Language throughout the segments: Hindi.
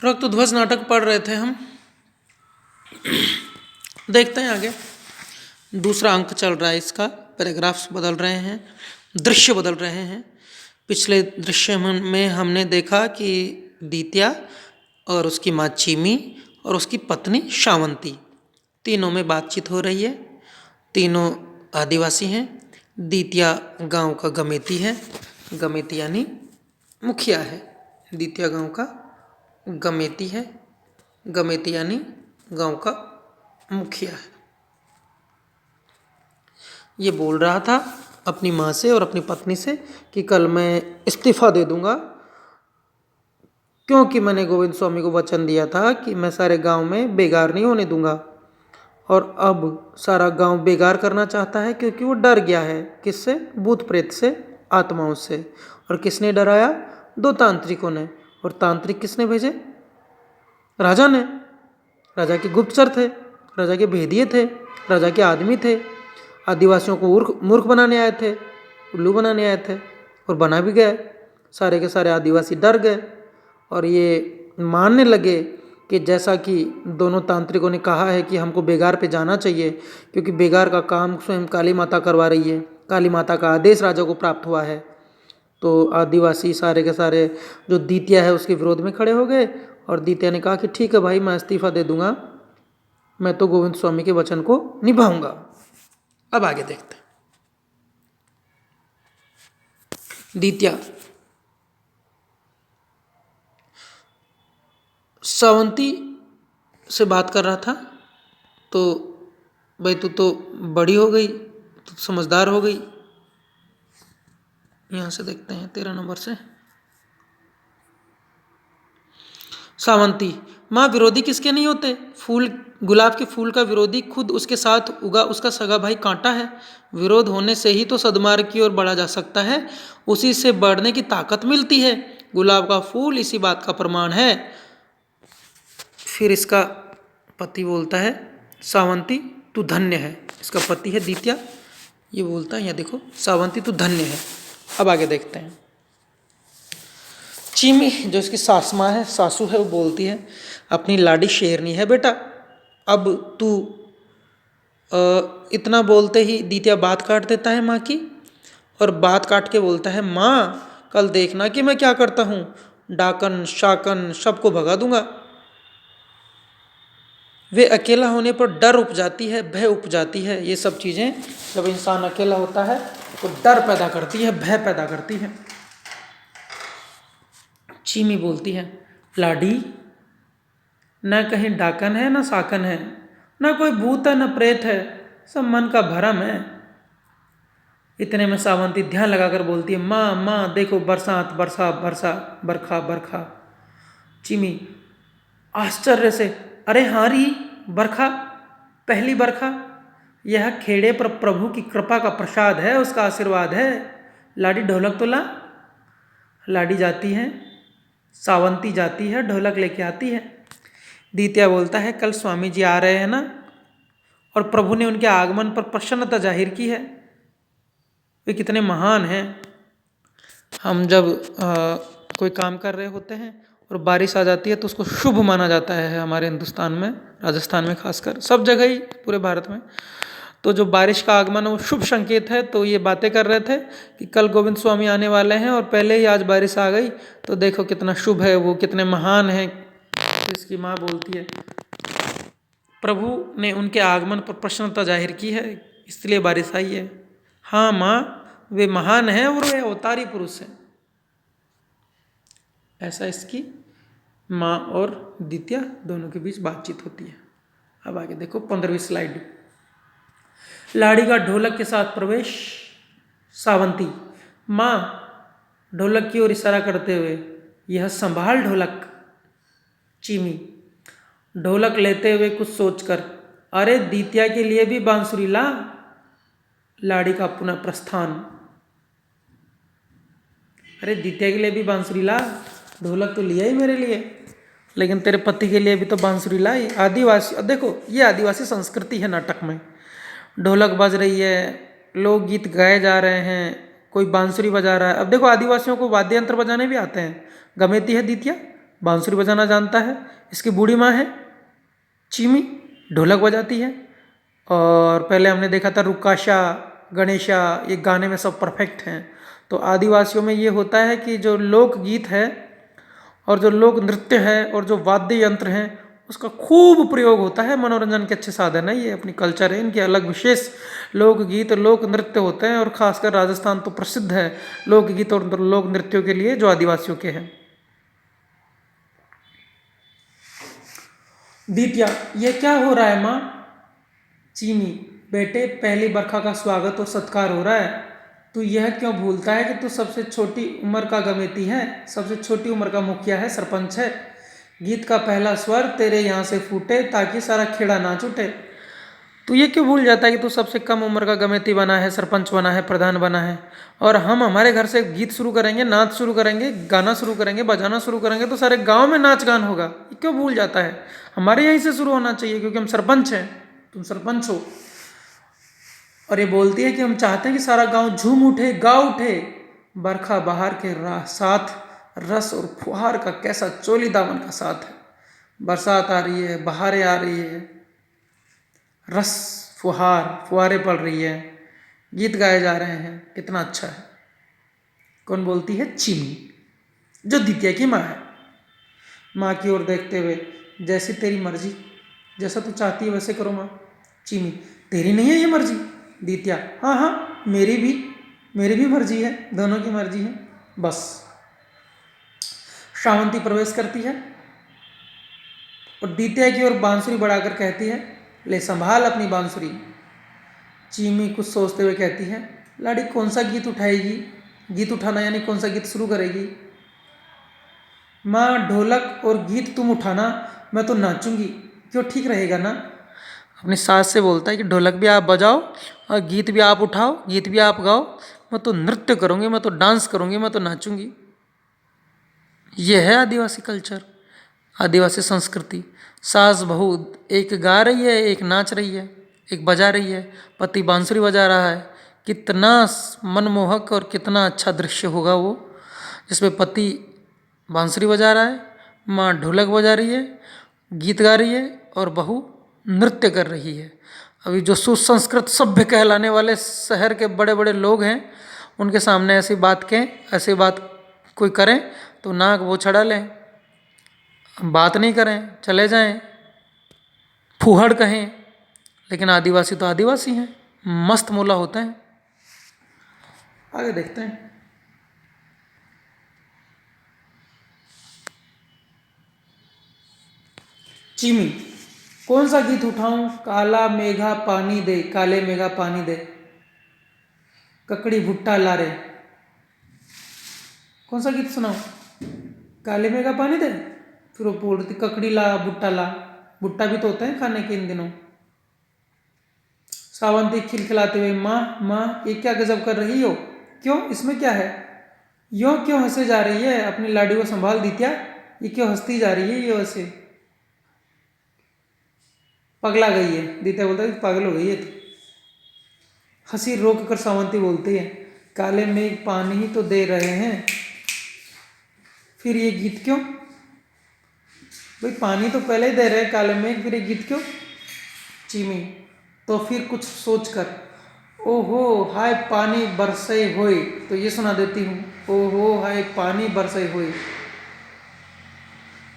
रक्तध्वज नाटक पढ़ रहे थे हम। देखते हैं आगे। दूसरा अंक चल रहा है इसका। पैराग्राफ्स बदल रहे हैं, दृश्य बदल रहे हैं। पिछले दृश्य में हमने देखा कि दित्या और उसकी माँ चीमी और उसकी पत्नी शावंती, तीनों में बातचीत हो रही है। तीनों आदिवासी हैं। दित्या गांव का गमेती है। गमेती यानी मुखिया है। दित्या गांव का गमेती है। गमेती यानी गांव का मुखिया है। ये बोल रहा था अपनी माँ से और अपनी पत्नी से कि कल मैं इस्तीफा दे दूंगा, क्योंकि मैंने गोविंद स्वामी को वचन दिया था कि मैं सारे गांव में बेगार नहीं होने दूंगा। और अब सारा गांव बेगार करना चाहता है, क्योंकि वो डर गया है। किससे? भूत प्रेत से, आत्माओं से। और किसने डराया? दो तांत्रिकों ने। और तांत्रिक किसने भेजे? राजा ने। राजा के गुप्तचर थे, राजा के भेदिये थे, राजा के आदमी थे। आदिवासियों को मूर्ख बनाने आए थे, उल्लू बनाने आए थे, और बना भी गए। सारे के सारे आदिवासी डर गए और ये मानने लगे कि जैसा कि दोनों तांत्रिकों ने कहा है कि हमको बेगार पे जाना चाहिए, क्योंकि बेगार का काम स्वयं काली माता करवा रही है। काली माता का आदेश राजा को प्राप्त हुआ है। तो आदिवासी सारे के सारे जो दित्या है उसके विरोध में खड़े हो गए। और दित्या ने कहा कि ठीक है भाई, मैं इस्तीफा दे दूंगा, मैं तो गोविंद स्वामी के वचन को निभाऊंगा। अब आगे देखते हैं। दित्या सावंती से बात कर रहा था, तो भाई तू तो बड़ी हो गई, तू तो समझदार हो गई। यहां से देखते हैं 13 नंबर से। सावंती: माँ, विरोधी किसके नहीं होते? फूल, गुलाब के फूल का विरोधी खुद उसके साथ उगा उसका सगा भाई कांटा है। विरोध होने से ही तो सद्मार्ग की ओर बढ़ा जा सकता है, उसी से बढ़ने की ताकत मिलती है। गुलाब का फूल इसी बात का प्रमाण है। फिर इसका पति बोलता है, सावंती तू धन्य है। इसका पति है दित्या, ये बोलता है, यहाँ देखो, सावंती तू धन्य है। अब आगे देखते हैं। चीमी, जो इसकी सास माँ है, सासू है, वो बोलती है, अपनी लाडी शेरनी है बेटा, अब तू इतना बोलते ही दित्या बात काट देता है माँ की। और बात काट के बोलता है, माँ कल देखना कि मैं क्या करता हूँ, डाकन शाकन सबको भगा दूंगा। वे अकेला होने पर डर उपजाती है, भय उपजाती है। ये सब चीज़ें जब इंसान अकेला होता है तो डर पैदा करती है, भय पैदा करती है। चीमी बोलती है, लाडी, न कहीं डाकन है न साकन है, न कोई भूत है न प्रेत है, सब मन का भरम है। इतने में सावंती ध्यान लगाकर बोलती है, माँ माँ देखो, बरसात बरसा बरसा बरखा बरखा। चीमी आश्चर्य से, अरे हाँ री, बरखा, पहली बरखा। यह खेड़े पर प्रभु की कृपा का प्रसाद है, उसका आशीर्वाद है। लाडी ढोलक तो ला। लाडी जाती है, सावंती जाती है, ढोलक लेके आती है। दित्या बोलता है, कल स्वामी जी आ रहे हैं ना, और प्रभु ने उनके आगमन पर प्रसन्नता जाहिर की है। वे कितने महान हैं। हम जब कोई काम कर रहे होते हैं और बारिश आ जाती है तो उसको शुभ माना जाता है। हमारे हिंदुस्तान में, राजस्थान में खासकर, सब जगह ही, पूरे भारत में। तो जो बारिश का आगमन है वो शुभ संकेत है। तो ये बातें कर रहे थे कि कल गोविंद स्वामी आने वाले हैं और पहले ही आज बारिश आ गई, तो देखो कितना शुभ है, वो कितने महान हैं। इसकी माँ बोलती है, प्रभु ने उनके आगमन पर प्रसन्नता जाहिर की है, इसलिए बारिश आई है। हाँ माँ, वे महान हैं और वे अवतारी पुरुष हैं। ऐसा इसकी माँ और दित्या दोनों के बीच बातचीत होती है। अब आगे देखो 15वीं स्लाइड। लाड़ी का ढोलक के साथ प्रवेश। सावंती, माँ, ढोलक की ओर इशारा करते हुए, यह संभाल ढोलक। चीमी ढोलक लेते हुए कुछ सोचकर, अरे दित्या के लिए भी बांसुरी ला। लाड़ी का पुनः प्रस्थान। अरे दित्या के लिए भी बांसुरी ला, ढोलक तो लिया ही मेरे लिए, लेकिन तेरे पति के लिए भी तो बांसुरी लाई। आदिवासी, अब देखो ये आदिवासी संस्कृति है नाटक में। ढोलक बज रही है, लोकगीत गाए जा रहे हैं, कोई बांसुरी बजा रहा है। अब देखो आदिवासियों को वाद्य यंत्र बजाने भी आते हैं। गमेती है दित्या, बांसुरी बजाना जानता है। इसकी बूढ़ी माँ है चीमी, ढोलक बजाती है। और पहले हमने देखा था रुकाशा, गणेशा, ये गाने में सब परफेक्ट हैं। तो आदिवासियों में ये होता है कि जो लोकगीत है और जो लोक नृत्य है और जो वाद्य यंत्र हैं उसका खूब प्रयोग होता है। मनोरंजन के अच्छे साधन है, ये अपनी कल्चर है, इनके अलग विशेष लोकगीत लोक नृत्य होते हैं। और खासकर राजस्थान तो प्रसिद्ध है लोकगीत और लोक नृत्यों के लिए जो आदिवासियों के हैं। दीत्या, ये क्या हो रहा है माँ? चीनी, बेटे पहली बरखा का स्वागत और सत्कार हो रहा है। तू यह क्यों भूलता है कि तू सबसे छोटी उम्र का गमेती है, सबसे छोटी उम्र का मुखिया है, सरपंच है। गीत का पहला स्वर तेरे यहाँ से फूटे ताकि सारा खेड़ा नाच उठे। तू ये क्यों भूल जाता है कि तू सबसे कम उम्र का गमेती बना है, सरपंच बना है, प्रधान बना है। और हम हमारे घर से गीत शुरू करेंगे, नाच शुरू करेंगे, गाना शुरू करेंगे, बजाना शुरू करेंगे तो सारे गांव में नाच गान होगा। ये क्यों भूल जाता है? हमारे यहीं से शुरू होना चाहिए क्योंकि हम सरपंच हैं, तुम सरपंच हो। और ये बोलती है कि हम चाहते हैं कि सारा गांव झूम उठे, गा उठे। बरखा बहार के साथ रस और फुहार का कैसा चोली दामन का साथ है। बरसात आ रही है, बहारें आ रही है, रस फुहारे पड़ रही है, गीत गाए जा रहे हैं, कितना अच्छा है। कौन बोलती है? चीनी, जो दित्या की माँ है। माँ की ओर देखते हुए, जैसी तेरी मर्जी, जैसा तू चाहती है वैसे करो माँ। चीनी, तेरी नहीं है ये मर्जी? दित्या, हाँ हाँ मेरी भी मर्जी है, दोनों की मर्जी है बस। श्रावंती प्रवेश करती है और दित्या की ओर बांसुरी बढ़ाकर कहती है, ले संभाल अपनी बांसुरी। चीमी कुछ सोचते हुए कहती है, लाड़ी कौन सा गीत उठाएगी? गीत उठाना यानी कौन सा गीत शुरू करेगी? माँ, ढोलक और गीत तुम उठाना, मैं तो नाचूंगी, क्यों ठीक रहेगा ना? अपनी सास से बोलता है कि ढोलक भी आप बजाओ और गीत भी आप उठाओ, गीत भी आप गाओ, मैं तो नृत्य करूंगी, मैं तो डांस करूंगी, मैं तो नाचूंगी। यह है आदिवासी कल्चर, आदिवासी संस्कृति। सास बहू एक गा रही है, एक नाच रही है, एक बजा रही है, पति बांसुरी बजा रहा है। कितना मनमोहक और कितना अच्छा दृश्य होगा वो, जिसमें पति बांसुरी बजा रहा है, माँ ढोलक बजा रही है, गीत गा रही है और बहू नृत्य कर रही है। अभी जो सुसंस्कृत सभ्य कहलाने वाले शहर के बड़े बड़े लोग हैं उनके सामने ऐसी बात कहें, ऐसी बात कोई करें तो नाक वो चढ़ा लें, बात नहीं करें, चले जाएं, फूहड़ कहें। लेकिन आदिवासी तो आदिवासी हैं, मस्त मोला होते हैं। आगे देखते हैं। चीमी, कौन सा गीत उठाऊं? काला मेघा पानी दे, काले मेघा पानी दे, ककड़ी भुट्टा ला रे। कौन सा गीत सुनाऊं? काले मेघा पानी दे, फिर वो बोलती ककड़ी ला, भुट्टा ला। भुट्टा भी तो होता है खाने के इन दिनों। सावंती खिलखिलाते हुए, माँ माँ ये क्या गजब कर रही हो? क्यों, इसमें क्या है? यो क्यों हंसे जा रही है? अपनी लाड़ी को संभाल दित्या, ये क्यों हंसती जा रही है? ये वैसे पगला गई है। दित्या बोलता है पागल हो गई है तो। हंसी रोक कर सावंती बोलती है, काले मेघ पानी ही तो दे रहे हैं, फिर ये गीत क्यों? भाई पानी तो पहले ही दे रहे हैं काले मेघ, फिर ये गीत क्यों? चीमी, तो फिर कुछ सोच कर, ओहो हाय पानी बरसे होए, तो ये सुना देती हूँ। ओहो हाय पानी बरसे होए,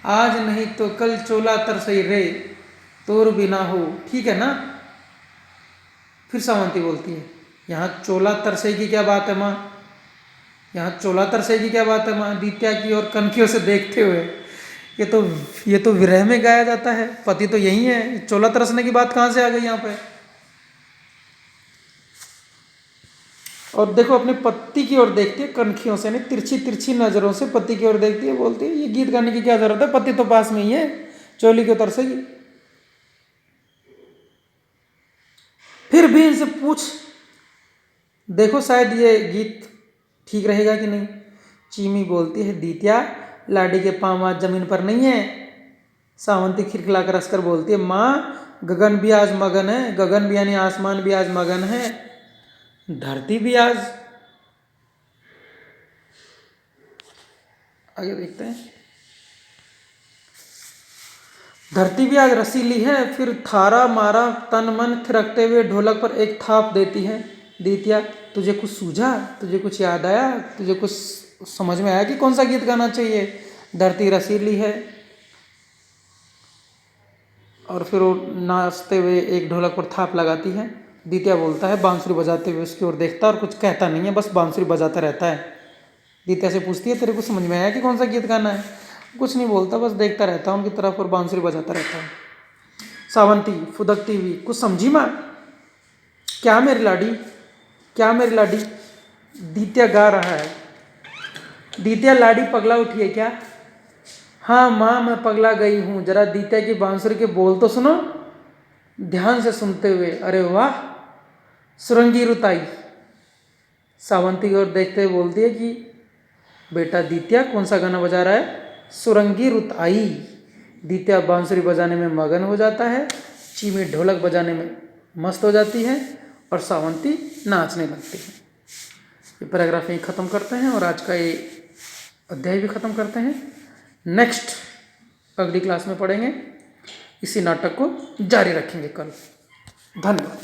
आज नहीं तो कल चोला तरसई रे, तोर बिना हो। ठीक है ना? फिर सावंती बोलती है, यहाँ चोला तरसई की क्या बात है माँ? यहाँ चोला तरसई की क्या बात है माँ? दित्या की और कनखियों से देखते हुए, ये तो विरह में गाया जाता है, पति तो यही है, चोला तरसने की बात कहाँ से आ गई यहाँ पे? और देखो अपने पति की ओर देखती है कनखियों से, नहीं तिरछी तिरछी नजरों से पति की ओर देखती है, बोलती है ये गीत गाने की क्या जरूरत है, पति तो पास में ही है, चोली क्यों तरसेगी? फिर भी इनसे पूछ देखो शायद ये गीत ठीक रहेगा कि नहीं। चीमी बोलती है, दित्या लाडी के पांव आज जमीन पर नहीं है। सावंती खिलखिलाकर हंसकर बोलती है, माँ गगन भी आज मगन है, गगन भी यानी आसमान भी आज मगन है, धरती भी आज। आगे देखते हैं। धरती भी आज रसीली है, फिर थारा मारा तन मन थिरकते हुए ढोलक पर एक थाप देती है। दीतिया, तुझे कुछ सूझा, तुझे कुछ याद आया, तुझे कुछ समझ में आया कि कौन सा गीत गाना चाहिए? धरती रसीली है और फिर वो नाचते हुए एक ढोलक पर थाप लगाती है। दीतिया बोलता है बांसुरी बजाते हुए उसकी ओर देखता है और कुछ कहता नहीं है, बस बांसुरी बजाता रहता है। दीतिया से पूछती है तेरे को समझ में आया कि कौन सा गीत गाना है? कुछ नहीं बोलता, बस देखता रहता है उनकी तरफ और बांसुरी बजाता रहता है। सावंती फुदकती हुई, कुछ समझी माँ? क्या मेरी लाडी, क्या मेरी लाडी? दीतिया गा रहा है। दीतिया, लाडी पगला उठी है क्या? हाँ माँ, मैं पगला गई हूँ, जरा दीतिया की बांसुरी के बोल तो सुनो ध्यान से सुनते हुए। अरे वाह, सुरंगी रुताई। सावंती की ओर देखते हुए बोलती है कि बेटा दीतिया कौन सा गाना बजा रहा है? सुरंगी रुताई। दीतिया बांसुरी बजाने में मगन हो जाता है, चीमी ढोलक बजाने में मस्त हो जाती है और सावंती नाचने लगती है। ये पैराग्राफ यहीं ख़त्म करते हैं और आज का ये अध्याय भी ख़त्म करते हैं। नेक्स्ट अगली क्लास में पढ़ेंगे, इसी नाटक को जारी रखेंगे कल। धन्यवाद।